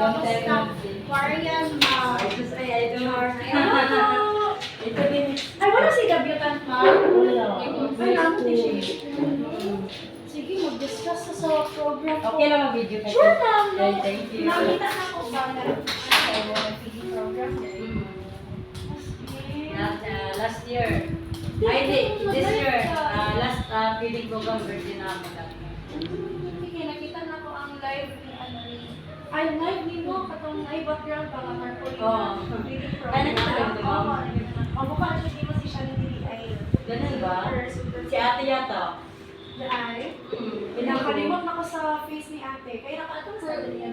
Tapos Aquarian, I don't know. Ay, wala si Gabyutan, ma'am. Ay, naman din siya. Sige, mag-discuss sa program ko. Okay lang ang video kasi. Sure lang, no? Okay, thank you. Nakita na ko ba na TV program? Last year. Ay, this year. Last feeding program version na ako. Sige, nakita na ko ang live ni ano ni ay, live ni mo, katong live background pa nga Marcolina. Oo. TV program. Ay, nakita ko ba? Oo, mukha na siya, di mo si Shandy ay. Ganun ba? Si ate yata. Ay, pinakalimot na ko sa face ni ate. Kaya nakaatong sa niya.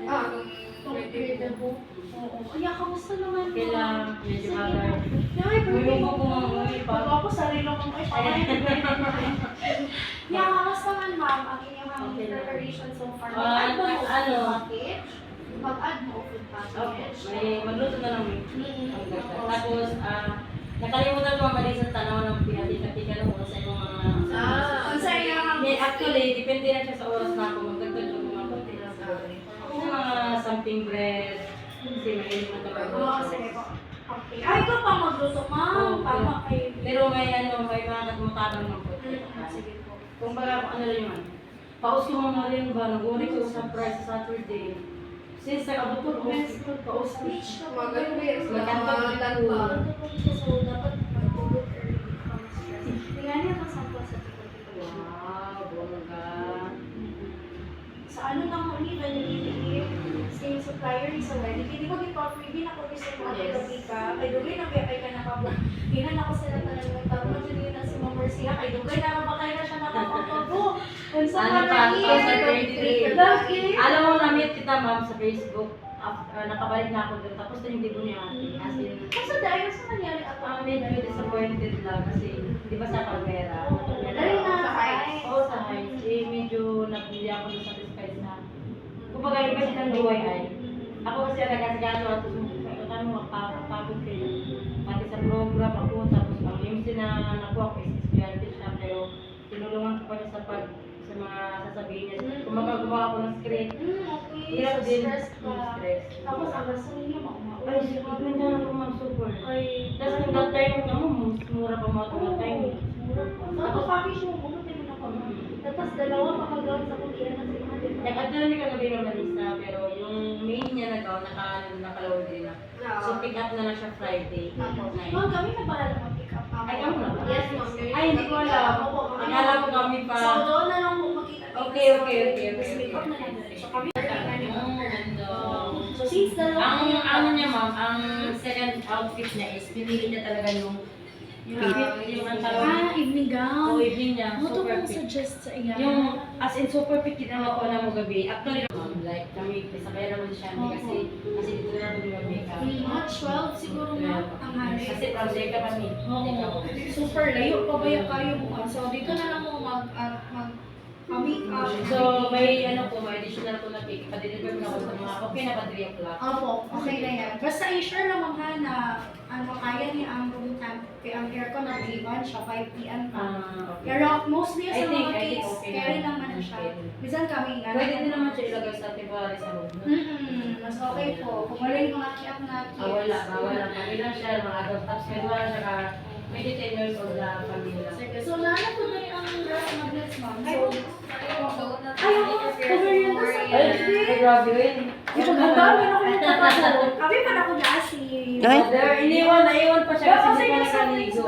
Incredible. Oo. Kaya, kamusta naman mo? Kailang medyo magar. Ay, birthday Ulo ko mga pa. Pag ako, sarili kong ay pamay. Yeah, kamusta man ma'am, ang inyong preparation so far? Mag-add mo open package? Mag-add mo open package? May magluto na lang. Tapos, nakalimutan ko mali sa tanaw ng pinati-pati ng oras sa ibang mga... Ang saya Actually, depende na siya sa oras na ako. Magdagdag ako mga konti lang sa mga something bread. Kasi may mga Oo, sige po. Okay. Ay, ikaw pa magluto, ma'am. Tama kayo. Pero may mga nagmutabang ng po. Sige po. Kung baga, ano lang yun. Paus ko mga rin ba? Nag-uri ko sa price sa Saturday. Since nag-abot ko, paus ko. Magkanta ko. So, dapat mag-tulog early from stress. Tingnan niya kung saan po sa tito-tito. Wow, bongga. Sa ano na mo ni Vanity, same supplier ni sa wedding. Hindi ko freebie na ko gusto mo gabi ka. Kay Dugay na kay ka nakabla. Hinan ako sila talaga ng tawag din na si Ma'am Marcia. Kay Dugay na ba kayo na siya nakapagpabo. Kung sa Ano pa? Lucky. Alam mo, na-meet kita ma'am sa Facebook. Nakabalik na ako doon. Tapos na yung dibo niya ate. As in, Kasi dahil sa nangyari at medyo disappointed lang kasi di ba sa Palmera? Dahil na sa Oo, sa Heights. Eh, medyo nabili ako doon sa Satisfied na. Kumbaga, iba silang DIY. Ako kasi ang nagkasigaso at ano, magpapagod kayo. Pati sa program ako, tapos ang MC na nakuha ko is estudyante siya, pero tinulungan ko pa siya sa mga sasabihin niya. Kumbaga, gumawa ako ng script. Okay. Hirap So, din. stress ka. Stress. Tapos ang gusto niya mauma. Ay, ganda na ako mag-super. Ay, Tapos yung that time, mura pa mga that time. Ako package mo, pumunta mo na ko. Tapos dalawa makagawin sa kulihan na si Mother. Nag-attend kami kagabi ng Manisa, pero yung main niya nakaload din na. So, pick up na lang siya Friday. Ma'am, kami na ba alam mag-pick up ma'am? Ay, kamo na ba? Yes, ma'am. Ay, hindi ko alam. Opo, Akala ko kami pa. So, doon na lang po makita. Okay. Tapos pick up na lang. So, kami So, since dalawa. Ang ano niya ma'am, ang second outfit niya is pinili niya talaga yung ang tawag. Evening gown. Evening niya, Ano to super kung fit. suggest sa iya? Yung as in super fit kita na ako na mo gabi. Actually, like kami sabay naman siya kasi dito na kami mag-makeup. March 12 siguro na ang hari. Kasi from Zeka kami. Oo. Super layo pa ba yung kayo mo? So, dito na lang mo mag-make-up. So, may may additional ko na cake. Pa-deliver ko na ako sa mga okay na ba 3 o'clock? Opo, okay na yan. Basta i-sure lang ma'am ha na kaya niya ang room temp. Kaya ang aircon nag-iwan siya 5 p.m. pa. Okay. Pero mostly sa I think mga kids, okay carry naman. naman na siya. Minsan kami Pwede din naman siya ilagay sa tibari sa loob. Mas okay po. Kung wala yung mga kiyak na kids. Wala. Mali lang siya, mga adult. Tapos may wala siya ka, may detainers of the pamilya. Sige, so nahanap ko na yung grass magnets ma'am. So, cover yun na sa Ay, grabe yun. Ito ganda, meron ko yung tapaso. Kami pa na ko na si... Mother, naiwan pa siya kasi hindi pa nakaligo.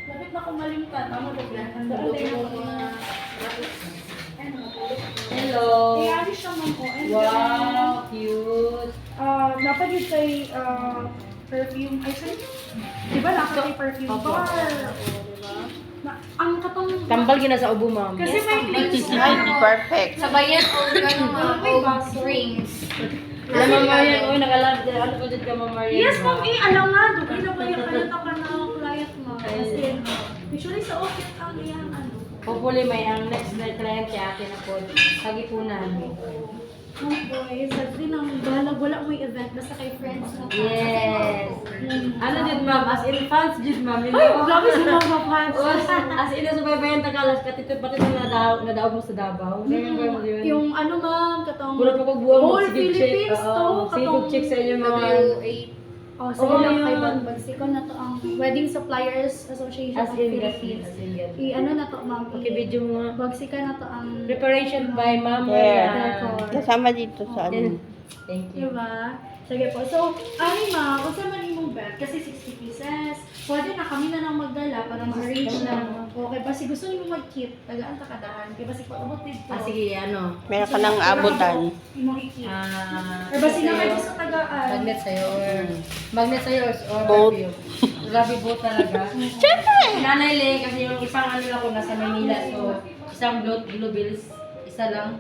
Lapit na ko malimtan. Tama ko yan. Handaan din ako mga... Hello. Kaya alis siya ma'am ko. Wow, cute. Dapat yun kay perfume. Ay, sorry. Diba dapat kay perfume bar? Ang katong... Tambal gina sa ubo, ma'am. Kasi may Perfect. Sabayan o drinks. Alam mo, Marian, nakalab. Ano ko dyan ka, Ma'am Marian? Yes, ma'am. Alam nga. Dugay na ba yung kaya ka na client mo? Kasi, usually sa office ang iyang ano. Hopefully, may ang next na client kaya akin na po. Kagipunan. Oh boy, sad din ang balag. Wala mo yung event. Basta kay friends na. Yes. Mm. Ano jud ma'am, as in fans jud ma'am. Ay, grabe sila mga fans. As in subaybayan tagalas katito pati nadaog mo sa Davao. Remember mo yun? Yung ano ma'am, katong Wala pa pagbuwang mo Whole sige check. Philippines to, Sige katong- check sa inyo mga W8. Oh, sige Oo, lang yun. kay Bagsikon na to ang Wedding Suppliers Association as of in Philippines. as in yan. I ano na to ma'am? Okay, video mo nga. Bagsikan na to ang Preparation by Ma'am Yeah. Marian. Kasama dito sa ano. Thank you. Diba? Sige po. So, ano ma, kung saan man imong bet, kasi 60 pieces, pwede na kami na lang magdala para ma-arrange na. Okay, basi gusto niyo mag-keep, tagaan ta kadahan. Kaya basi pag-abot dito. Ah, sige, ano. Meron ka ng abutan. Imong i-keep. Ah, Or basi na may gusto tagaan. magnet sa'yo or Both. perfume. Grabe both talaga. Siyempre! Nanay Le, kasi yung isang ano lang ko nasa Manila, so isang blue bills, isa lang.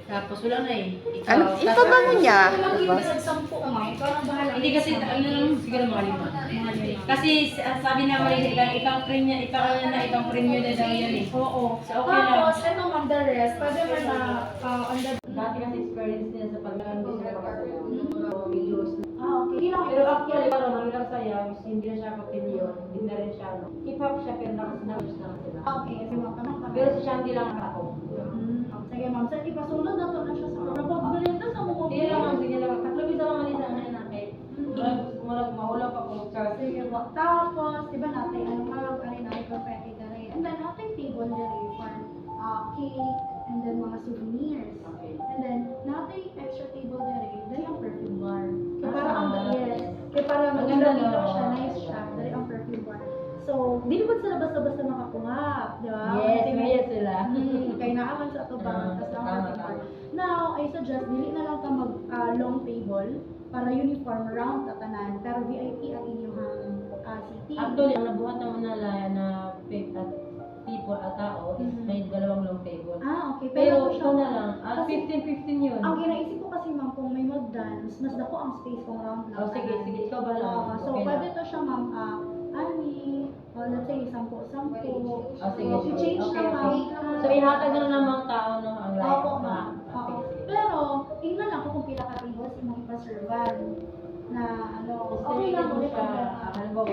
Tapos wala na eh. Ikaw, Ano, ito ba mo niya? Walang Diba? ibig sa 10 ma. Ikaw lang bahala. Hindi kasi, ano lang, siguro mga lima. Mga lima. Kasi sabi na Marisa, itang print niya, itang print niya na daw yan eh. Oo. So, okay lang. Tapos, ano ma'am, the rest, pwede mo na on the... Dati kasi experience niya sa pagkakas na makasalaw. Videos na. Okay. Hindi lang Pero actually, parang ang ilang saya, hindi na siya kapilyon, hindi na rin siya, hip-hop siya, pero nakasinapos na sila. Okay. Sige, ma'am. Tanong ka. Pero si Shanti lang ako. Sige, ma'am. Sa ipasunod na to na siya sa program. Maganda sa mga Hindi lang ang sige lang, tatlong isa lang manisa na natin. Walang mahula pa kung Charles. Sige po. Tapos, di ba natin, ano nga, ano natin, confetti na rin. And then, natin table na rin for cake, and then mga souvenirs. Okay. And then, natin extra table na rin, dahil ang perfume bar. Kaya para ang, Ah, yes, kaya para maganda maganda dito no? siya, nice siya, dahil ang perfume bar. So, di naman sila basta-basta makakuha, di ba? Yes, Kasi may sila. kaya naaman sa ito ba? Tapos ang Tama, perfume bar. tama. Now, I suggest, dili na lang ka mag long table para uniform round tatanan, pero VIP ang inyong seating. Actually, ang nabuhat ng manala na people at tao is Mhm. may dalawang long table. Okay. Pero siya- ito na lang, kasi 15-15 yun. ang ginaisip ko kasi ma'am, kung may mag-dance, mas dako ang space kung round lang. Oh, sige, sige, ikaw ba lang? So, Okay pwede lang. to siya ma'am, let's say, 10-10. Oh, sige, sige. I-change Okay, na ma'am. okay. So, ihatag na lang ng mga tao no, ang life. Opo ma'am. Ah, sige, sige. Pero, tingnan lang kung pila ka tables imong ipa-servan na ano, okay lang mo ulit siya, ang halimbawa,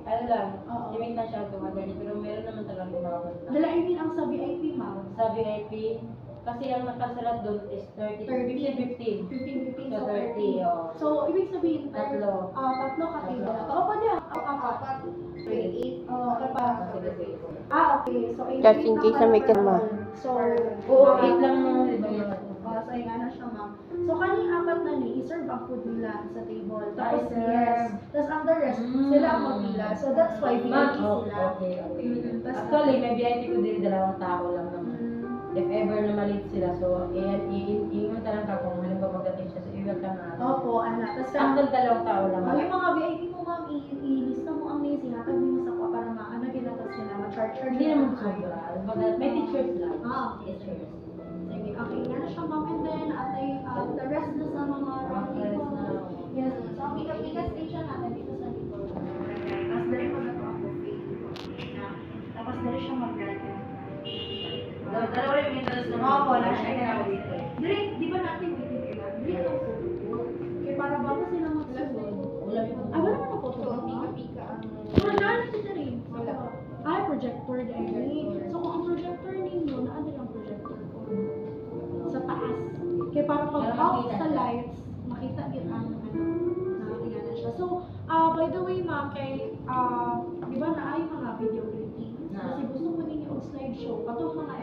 ano lang, Oo. estimate na siya tumagal pero meron naman talagang makapunta. Dala, I mean, ang sa VIP ma'am, Sa VIP, kasi ang nakasalat doon is 30, 15. 15-15 So, so 30, oh. So, ibig sabihin, Tatlo. Tatlo ka table. O, pwede apat. Okay pa. Sige, sige. Okay. So, Just in case na may kasama. So, Oo, 8 lang naman, di ba mga So, yung ano siya, ma'am. So, kaning apat na ni, i-serve ang food nila sa table. Tapos, I-serve. yes. Tapos, ang the rest, sila ang magpila. So, that's why VIP Ma'am, sila. okay, okay. Tas- Actually, may VIP ko din dalawang tao lang naman. Mm. If ever na malit sila, so, iingat lang ka kung halimbawa pagdating siya, so iwag ka na. Opo, anak. Tapos, Actually, dalawang tao lang. yung mga VIP mo, ma'am, i-lista mo ang name, sihatag mo sa kwa para maano ginatas sila, ma-charge Hindi naman sobra. Baga, may teachers lang. Okay. Teachers. Sige, okay, nga na siya, ma'am. And then, the rest na sa mga round table. Yes, so ang ika station natin dito sa likod. Tapos dali mo na ito ang buffet. Tapos dali siya mag-garden. Dalawa rin yung interest na Oo, wala siya ginagawa dito. Dali, di ba natin dito nila? Dali ang photo. Kaya para bago sila magsunod. Wala yung Ay, wala naman photo. Wala na dito rin. Ay, projector din. So kung ang projector ninyo, naano ang projector ko? Sa taas. Kaya para pag Para off makita sa siya. lights, makita din ang nakakingana siya. So, by the way ma'am, kay, di ba na ay mga video clippings? Na. Kasi gusto ko ninyo og slideshow. Katong mga